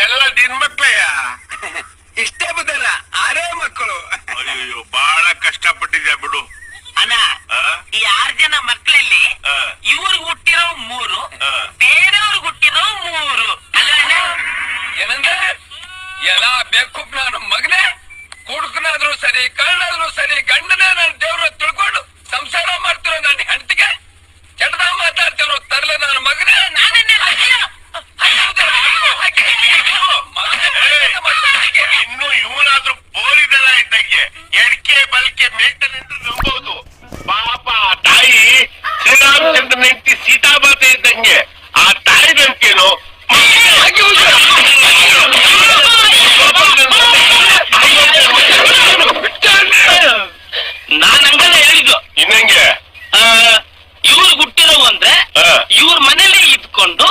ಎಲ್ಲ ನಿನ್ ಮಕ್ಳಯ್ಯ. ಇಷ್ಟೇ ಬದಲ್ಲ 6 ಮಕ್ಕಳು. ಅಯ್ಯೋ ಬಹಳ ಕಷ್ಟಪಟ್ಟಿದ್ಯಾ ಬಿಡು. ಅಣ್ಣ ಈ 6 ಜನ ಮಕ್ಕಳಲ್ಲಿ ಇವ್ರಿಗೆ ಹುಟ್ಟಿರೋ 3, ಬೇರೆಯವ್ರಿಗೆ ಹುಟ್ಟಿರೋ 3 ಅಲ್ಲ. ಏನಂದ್ರೆ ಎಲ್ಲ ಬೇಕು ನಾನು ಮಗನೇ, ಕುಡುಕನಾದ್ರೂ ಸರಿ, ಕಳ್ಳಾದ್ರೂ ಸರಿ, ಗಂಡನೇ ನಾನು ದೇವ್ರ ತಿಳ್ಕೊಂಡು ಸಂಸಾರ ಮಾಡ್ತಿರೋ ನನ್ನ ಹೆಂಡತಿಗೆ ಕೆಟ್ಟದ ಮಾತಾಡ್ತಿರೋ ತರಲೆ ನನ್ನ ಮಗನೇ. ಇನ್ನು ಇವನಾದ್ರೂ ಬೋಲಿದರ ಇದ್ದಂಗೆ ಎಡ್ಕೆ ಬಲ್ಕೆ ಮೇಂಟೆನೆನ್ಸ್ ನಂಬೋದು. ಪಾಪ ಆ ತಾಯಿ ಶ್ರೀರಾಮಚಂದ್ರನ ಹೆಂಡತಿ ಸೀತಾಮಾತೆ ಇದ್ದಂಗೆ. ಆ ತಾಯಿ ನಂಬಿಕೆನು ನಾನ್ ಹಂಗಲ್ಲ ಹೇಳಿದ್ದು. ಇನ್ನಂಗೆ ಇವ್ರಿಗೆ ಹುಟ್ಟಿರೋ ಅಂದ್ರೆ ಇವ್ರ ಮನೇಲಿ ಇದ್ಕೊಂಡು